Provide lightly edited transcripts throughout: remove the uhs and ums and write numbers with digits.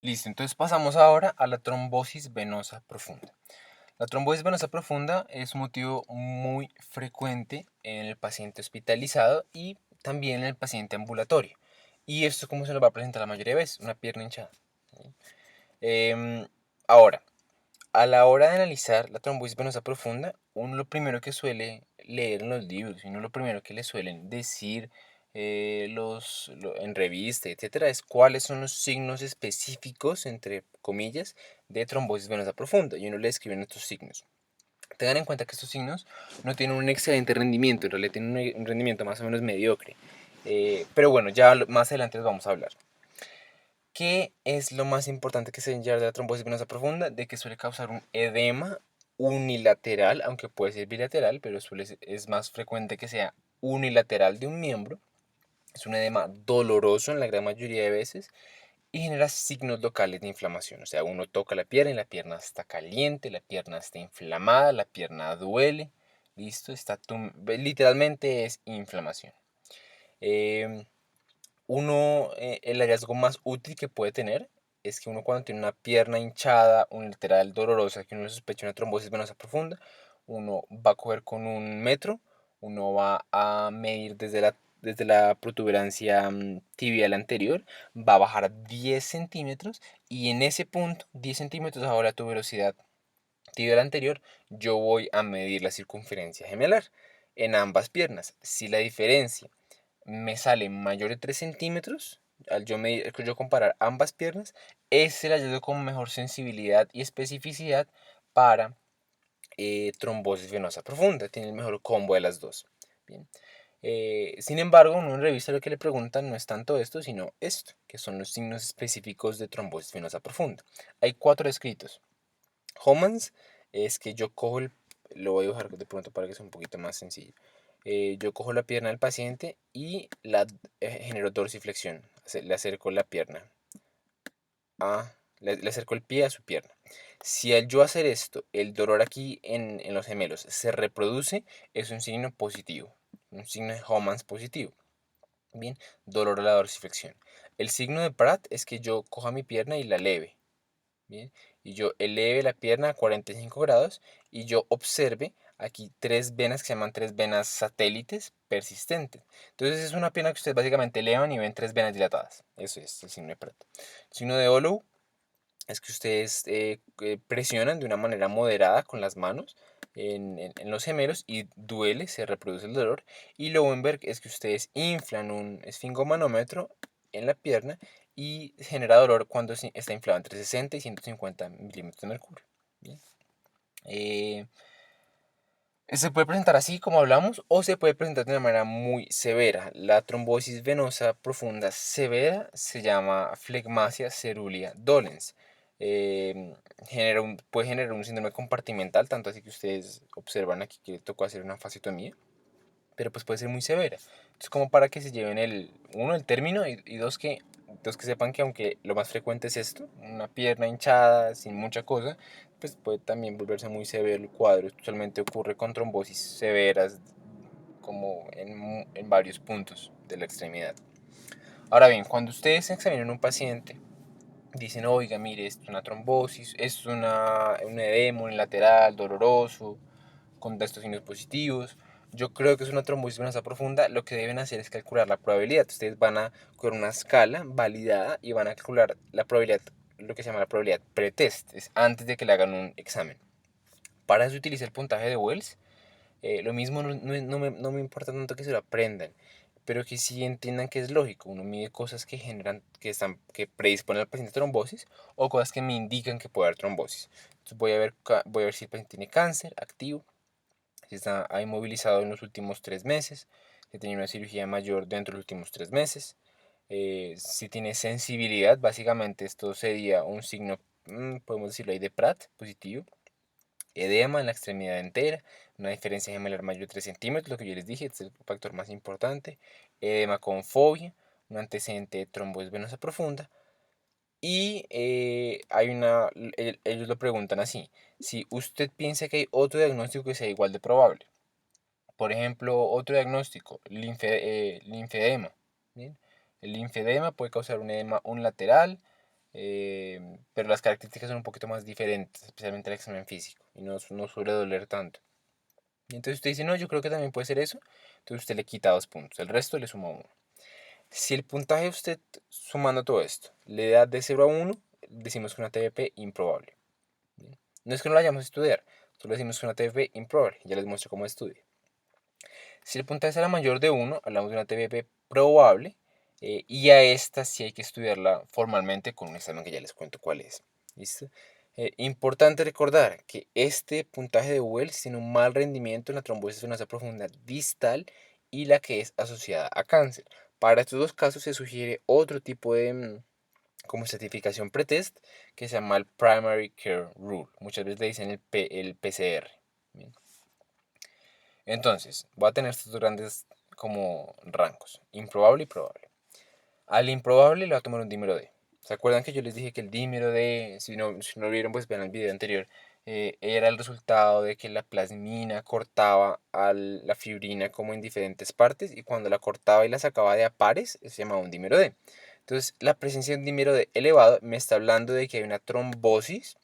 Listo, entonces pasamos ahora a la trombosis venosa profunda. La trombosis venosa profunda es un motivo muy frecuente en el paciente hospitalizado y también en el paciente ambulatorio. ¿Y esto cómo se lo va a presentar la mayoría de veces? Una pierna hinchada. ¿Sí? Ahora, a la hora de analizar la trombosis venosa profunda, uno lo primero que suele leer en los libros, y uno lo primero que le suelen decir en revista, etcétera, es cuáles son los signos específicos, entre comillas, de trombosis venosa profunda, y uno le escriben estos signos. Tengan en cuenta que estos signos no tienen un excelente rendimiento, en realidad tienen un rendimiento más o menos mediocre. Pero bueno, ya más adelante les vamos a hablar. ¿Qué es lo más importante que se debe llevar de la trombosis venosa profunda? De que suele causar un edema unilateral, aunque puede ser bilateral, pero es más frecuente que sea unilateral de un miembro. Es un edema doloroso en la gran mayoría de veces y genera signos locales de inflamación. O sea, uno toca la pierna y la pierna está caliente, la pierna está inflamada, la pierna duele. Listo, literalmente es inflamación. Eh, el hallazgo más útil que puede tener es que uno cuando tiene una pierna hinchada, unilateral, dolorosa, que uno sospecha una trombosis venosa profunda, uno va a coger con un metro, uno va a medir desde la protuberancia tibial anterior, va a bajar 10 centímetros y en ese punto, 10 centímetros ahora tu velocidad tibial anterior, yo voy a medir la circunferencia gemelar en ambas piernas. Si la diferencia me sale mayor de 3 centímetros, yo comparar ambas piernas, es el hallazgo con mejor sensibilidad y especificidad para trombosis venosa profunda. Tiene el mejor combo de las dos. Bien. Sin embargo, uno en revista lo que le preguntan no es tanto esto, sino esto, que son los signos específicos de trombosis venosa profunda. Hay 4 escritos. Homans es que yo cojo lo voy a dibujar de pronto para que sea un poquito más sencillo. Yo cojo la pierna del paciente y genero dorsiflexión. Le acerco la pierna. Le acerco el pie a su pierna. Si al yo hacer esto, el dolor aquí en los gemelos se reproduce, es un signo positivo. Un signo de Homans positivo. Bien, dolor a la dorsiflexión. El signo de Pratt es que yo coja mi pierna y la eleve. Bien, y yo eleve la pierna a 45 grados y yo observe aquí tres venas que se llaman tres venas satélites persistentes. Entonces es una pierna que ustedes básicamente elevan y ven tres venas dilatadas. Eso es el signo de Pratt. El signo de Olow es que ustedes presionan de una manera moderada con las manos en los gemelos y duele, se reproduce el dolor. Y Lowenberg es que ustedes inflan un esfingomanómetro en la pierna y genera dolor cuando está inflado entre 60 y 150 milímetros de mercurio. Bien. Eh, Se puede presentar así como hablamos o se puede presentar de una manera muy severa. La trombosis venosa profunda severa se llama flegmasia cerulea dolens. Puede generar un síndrome compartimental, tanto así que ustedes observan aquí que tocó hacer una fasciotomía, pero pues puede ser muy severa. Entonces como para que se lleven el término y dos que sepan que aunque lo más frecuente es esto, una pierna hinchada sin mucha cosa, pues puede también volverse muy severo el cuadro. Usualmente ocurre con trombosis severas como en varios puntos de la extremidad. Ahora bien, cuando ustedes examinan a un paciente, dicen, oiga, mire, esto es una trombosis, esto es un edema unilateral, doloroso, con estos signos positivos. Yo creo que es una trombosis venosa profunda. Lo que deben hacer es calcular la probabilidad. Ustedes van a coger una escala validada y van a calcular la probabilidad, lo que se llama la probabilidad pretest, es antes de que le hagan un examen. Para eso utiliza el puntaje de Wells. Lo mismo no me importa tanto que se lo aprendan, pero que sí entiendan que es lógico. Uno mide cosas que generan, que predisponen al paciente a trombosis o cosas que me indican que puede haber trombosis. Entonces voy a ver si el paciente tiene cáncer activo, si ha inmovilizado en los últimos 3 meses, si tiene una cirugía mayor dentro de los últimos 3 meses, si tiene sensibilidad, básicamente esto sería un signo, podemos decirlo ahí, de Pratt positivo, edema en la extremidad entera, una diferencia gemelar mayor de 3 centímetros, lo que yo les dije, este es el factor más importante, edema con fobia, un antecedente de trombosis venosa profunda, y ellos lo preguntan así, si usted piensa que hay otro diagnóstico que sea igual de probable. Por ejemplo, otro diagnóstico, linfedema. ¿Bien? El linfedema puede causar un edema unilateral, pero las características son un poquito más diferentes, especialmente el examen físico, y no suele doler tanto. Y entonces usted dice, no, yo creo que también puede ser eso, entonces usted le quita 2 puntos, el resto le suma 1. Si el puntaje de usted, sumando todo esto, le da de 0 a 1, decimos que una TBP improbable. ¿Bien? No es que no la vayamos a estudiar, solo decimos que una TBP improbable, ya les muestro cómo estudia. Si el puntaje será mayor de 1, hablamos de una TBP probable, y a esta sí hay que estudiarla formalmente con un examen que ya les cuento cuál es. ¿Listo? Importante recordar que este puntaje de Wells tiene un mal rendimiento en la trombosis venosa profunda distal y la que es asociada a cáncer. Para estos dos casos se sugiere otro tipo de como certificación pretest que se llama el Primary Care Rule. Muchas veces le dicen el PCR. ¿Bien? Entonces, voy a tener estos dos grandes como rangos, improbable y probable. Al improbable le va a tomar un dímero D. ¿Se acuerdan que yo les dije que el dímero D, si no lo vieron, pues vean el video anterior, era el resultado de que la plasmina cortaba a la fibrina como en diferentes partes y cuando la cortaba y la sacaba de a pares, se llamaba un dímero D. Entonces, la presencia de un dímero D elevado me está hablando de que hay una trombosis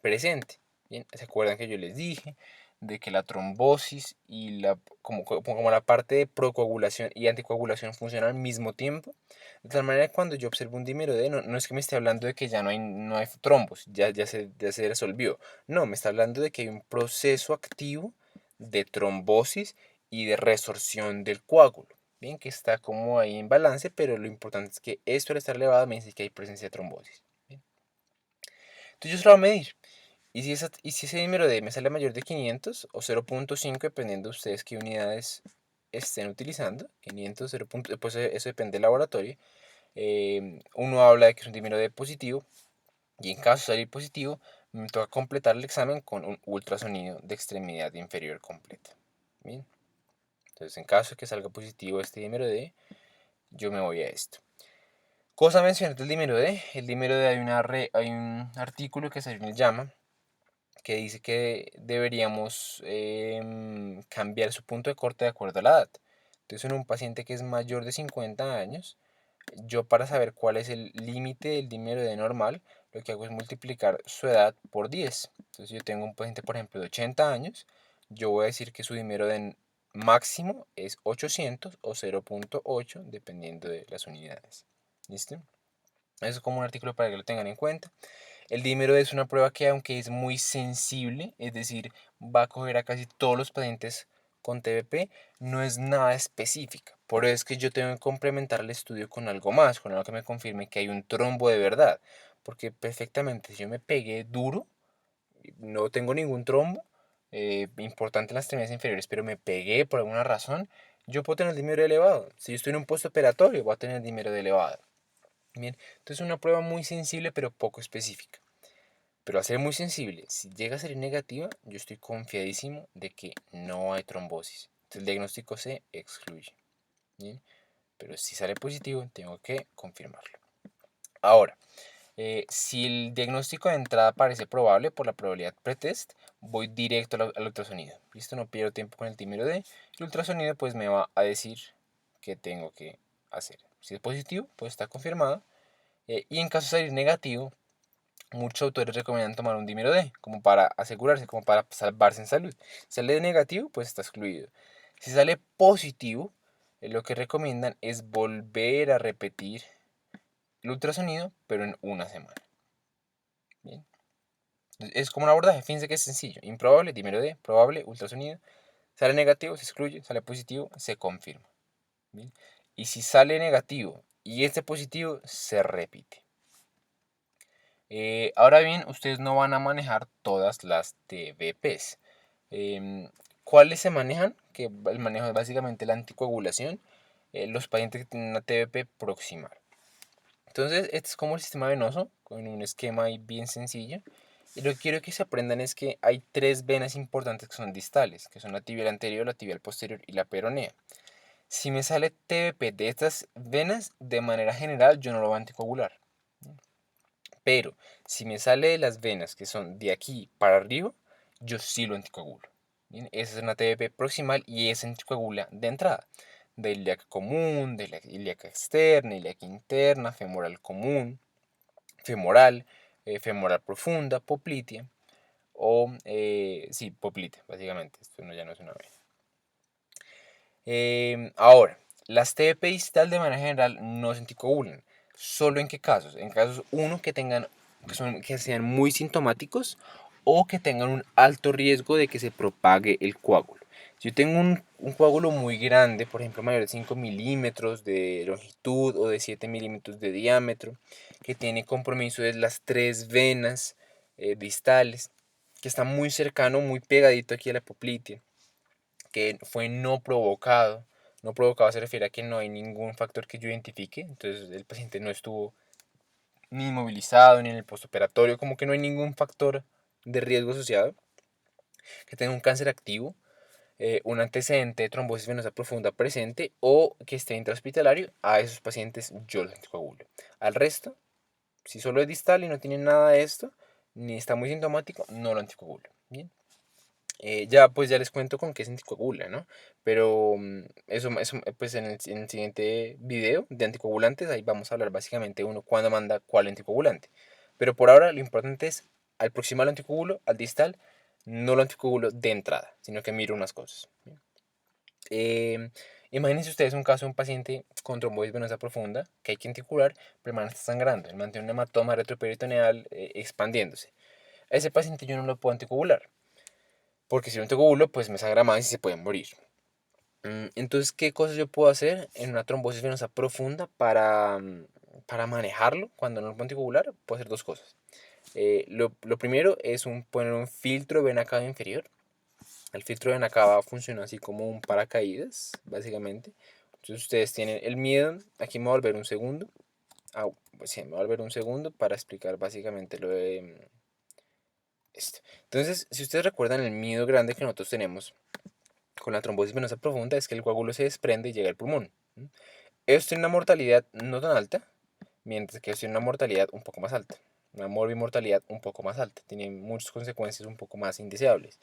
presente. Bien, ¿se acuerdan que yo les dije de que la trombosis y como la parte de procoagulación y anticoagulación funcionan al mismo tiempo? De tal manera que cuando yo observo un dímero D, no es que me esté hablando de que ya no hay trombos, ya se resolvió. No, me está hablando de que hay un proceso activo de trombosis y de resorción del coágulo. Bien, que está como ahí en balance, pero lo importante es que esto al estar elevado me dice que hay presencia de trombosis. Bien. Entonces yo se lo voy a medir. Y si ese número D me sale mayor de 500 o 0.5, dependiendo de ustedes qué unidades estén utilizando, 500, 0. Pues eso depende del laboratorio, uno habla de que es un número D positivo, y en caso de salir positivo, me toca completar el examen con un ultrasonido de extremidad inferior completa. Bien, entonces en caso de que salga positivo este número D, yo me voy a esto. Cosa mencionar del dímero D. El dímero D hay un artículo que salió en el JAMA que dice que deberíamos cambiar su punto de corte de acuerdo a la edad. Entonces, en un paciente que es mayor de 50 años, yo para saber cuál es el límite del dímero D normal, lo que hago es multiplicar su edad por 10. Entonces, si yo tengo un paciente, por ejemplo, de 80 años, yo voy a decir que su dímero D máximo es 800 o 0.8, dependiendo de las unidades. ¿Listo? Eso es como un artículo para que lo tengan en cuenta. El dímero es una prueba que, aunque es muy sensible, es decir, va a coger a casi todos los pacientes con TBP, no es nada específica. Por eso es que yo tengo que complementar el estudio con algo más, con algo que me confirme que hay un trombo de verdad. Porque perfectamente, si yo me pegué duro, no tengo ningún trombo importante en las extremidades inferiores, pero me pegué por alguna razón, yo puedo tener el dímero elevado. Si yo estoy en un postoperatorio, voy a tener el dímero elevado. Bien, entonces es una prueba muy sensible pero poco específica. Pero a ser muy sensible, si llega a ser negativa, yo estoy confiadísimo de que no hay trombosis. Entonces el diagnóstico se excluye. ¿Bien? Pero si sale positivo, tengo que confirmarlo. Ahora, si el diagnóstico de entrada parece probable por la probabilidad pretest, voy directo al ultrasonido. ¿Listo? No pierdo tiempo con el tímero D. El ultrasonido pues me va a decir qué tengo que hacer. Si es positivo, pues está confirmado. Y en caso de salir negativo, muchos autores recomiendan tomar un dímero D, como para asegurarse, como para salvarse en salud. Si sale negativo, pues está excluido. Si sale positivo, lo que recomiendan es volver a repetir el ultrasonido, pero en una semana. Bien. Es como un abordaje, fíjense que es sencillo. Improbable, dímero D, probable, ultrasonido. Sale negativo, se excluye, sale positivo, se confirma. Bien. Y si sale negativo y este positivo, se repite. Ahora bien, ustedes no van a manejar todas las TBPs. ¿Cuáles se manejan? Que el manejo es básicamente la anticoagulación. Los pacientes que tienen una TBP proximal. Entonces, este es como el sistema venoso, con un esquema ahí bien sencillo. Y lo que quiero que se aprendan es que hay tres venas importantes que son distales, que son la tibial anterior, la tibial posterior y la peronea. Si me sale TBP de estas venas, de manera general yo no lo voy a anticoagular. Pero si me sale de las venas que son de aquí para arriba, yo sí lo anticoagulo. ¿Bien? Esa es una TBP proximal y es anticoagula de entrada. De ilíaca común, de la ilíaca externa, ilíaca interna, femoral común. femoral, femoral profunda, poplitea, o, sí, poplitea, básicamente, esto no, ya no es una vena. Ahora, las TBP distal de manera general no se anticoagulan. ¿Solo en qué casos? En casos, uno, que sean muy sintomáticos o que tengan un alto riesgo de que se propague el coágulo. Si yo tengo un coágulo muy grande, por ejemplo mayor de 5 milímetros de longitud o de 7 milímetros de diámetro, que tiene compromiso de las tres venas distales, que está muy cercano, muy pegadito aquí a la poplitea, que fue no provocado. No provocado se refiere a que no hay ningún factor que yo identifique, entonces el paciente no estuvo ni inmovilizado ni en el postoperatorio, como que no hay ningún factor de riesgo asociado, que tenga un cáncer activo, un antecedente de trombosis venosa profunda presente o que esté intrahospitalario. A esos pacientes yo los anticoagulo. Al resto, si solo es distal y no tiene nada de esto, ni está muy sintomático, no lo anticoagulo. Bien. Ya les cuento con qué se anticoagula, ¿no? Pero eso pues en el siguiente video de anticoagulantes, ahí vamos a hablar básicamente uno cuándo manda cuál anticoagulante. Pero por ahora lo importante es, al proximal anticoagulo, al distal, no lo anticoagulo de entrada, sino que miro unas cosas. ¿Bien? Imagínense ustedes un caso de un paciente con trombosis venosa profunda que hay que anticoagular, pero el man está sangrando, el man tiene un hematoma retroperitoneal expandiéndose. A ese paciente yo no lo puedo anticoagular, porque si no anticoagulo, pues me sangra más y se puede morir. Entonces, ¿qué cosas yo puedo hacer en una trombosis venosa profunda para manejarlo cuando no lo puedo anticoagular? Puedo hacer dos cosas. Lo primero es poner un filtro de vena cava inferior. El filtro de vena cava funciona así como un paracaídas, básicamente. Entonces ustedes tienen el miedo. Aquí me voy a volver un segundo. Pues sí, me voy a volver un segundo para explicar básicamente lo de esto. Entonces, si ustedes recuerdan el miedo grande que nosotros tenemos con la trombosis venosa profunda, es que el coágulo se desprende y llega al pulmón. Esto tiene una mortalidad no tan alta, mientras que esto tiene una mortalidad un poco más alta. Una morbimortalidad un poco más alta. Tiene muchas consecuencias un poco más indeseables.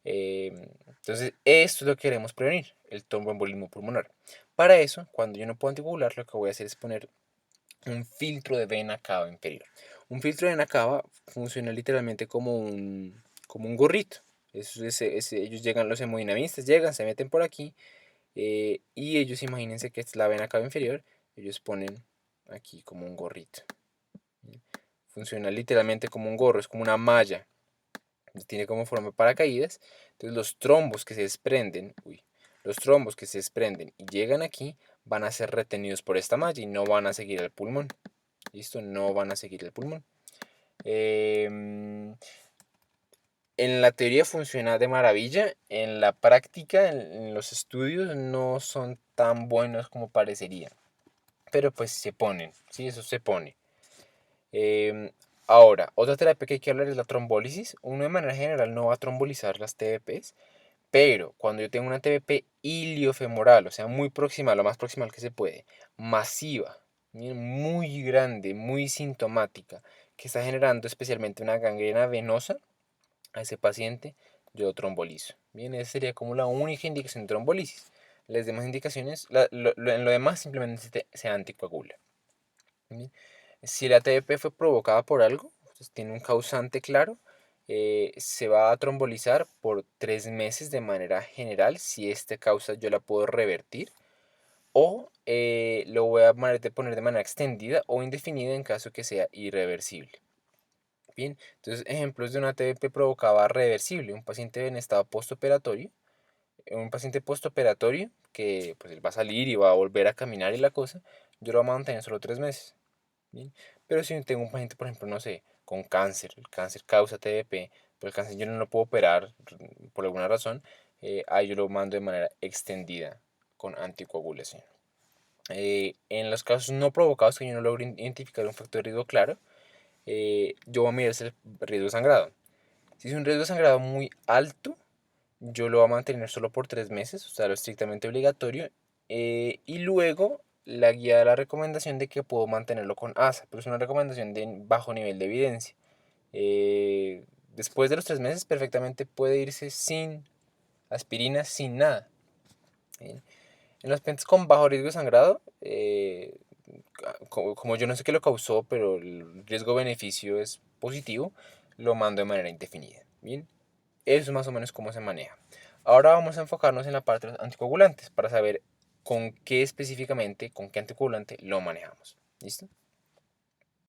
Entonces, esto es lo que queremos prevenir, el tromboembolismo pulmonar. Para eso, cuando yo no puedo anticoagular, lo que voy a hacer es poner un filtro de vena cava inferior. Un filtro de vena cava funciona literalmente como un gorrito. Ellos llegan, los hemodinamistas llegan, se meten por aquí y ellos, imagínense que es la vena cava inferior, ellos ponen aquí como un gorrito. Funciona literalmente como un gorro, es como una malla. Tiene como forma de paracaídas. Entonces los trombos que se desprenden y llegan aquí van a ser retenidos por esta malla y no van a seguir al pulmón. ¿Listo? No van a seguir el pulmón. En la teoría funciona de maravilla, en la práctica, en los estudios no son tan buenos como parecería. Pero pues se ponen, ¿sí? Eso se pone. Em, Ahora, otra terapia que hay que hablar es la trombólisis. Uno de manera general no va a trombolizar las TBPs, pero cuando yo tengo una TBP iliofemoral, o sea, muy proximal, lo más proximal que se puede, masiva, muy grande, muy sintomática, que está generando especialmente una gangrena venosa a ese paciente, yo trombolizo. Bien, esa sería como la única indicación de trombolisis. Las demás indicaciones, en lo demás simplemente se anticoagula. ¿Bien? Si la TBP fue provocada por algo, pues tiene un causante claro, se va a trombolizar por 3 meses de manera general. Si esta causa yo la puedo revertir, o lo voy a poner de manera extendida o indefinida en caso que sea irreversible. Bien, entonces ejemplos de una TBP provocada reversible: un paciente en estado postoperatorio, que pues él va a salir y va a volver a caminar y la cosa, yo lo voy a mantener solo 3 meses. Bien. Pero si tengo un paciente, por ejemplo, no sé, con cáncer, el cáncer causa TBP, pero el cáncer yo no lo puedo operar por alguna razón, ahí yo lo mando de manera extendida con anticoagulación. En los casos no provocados, que yo no logro identificar un factor de riesgo claro, yo voy a mirar el riesgo de sangrado. Si es un riesgo de sangrado muy alto, yo lo voy a mantener solo por 3 meses, o sea, lo estrictamente obligatorio. Y luego la guía da la recomendación de que puedo mantenerlo con ASA, pero es una recomendación de bajo nivel de evidencia. Después de los 3 meses, perfectamente puede irse sin aspirina, sin nada. ¿Bien? En los pacientes con bajo riesgo de sangrado, como yo no sé qué lo causó, pero el riesgo-beneficio es positivo, lo mando de manera indefinida. Bien, eso es más o menos cómo se maneja. Ahora vamos a enfocarnos en la parte de los anticoagulantes para saber con qué específicamente, con qué anticoagulante lo manejamos. ¿Listo?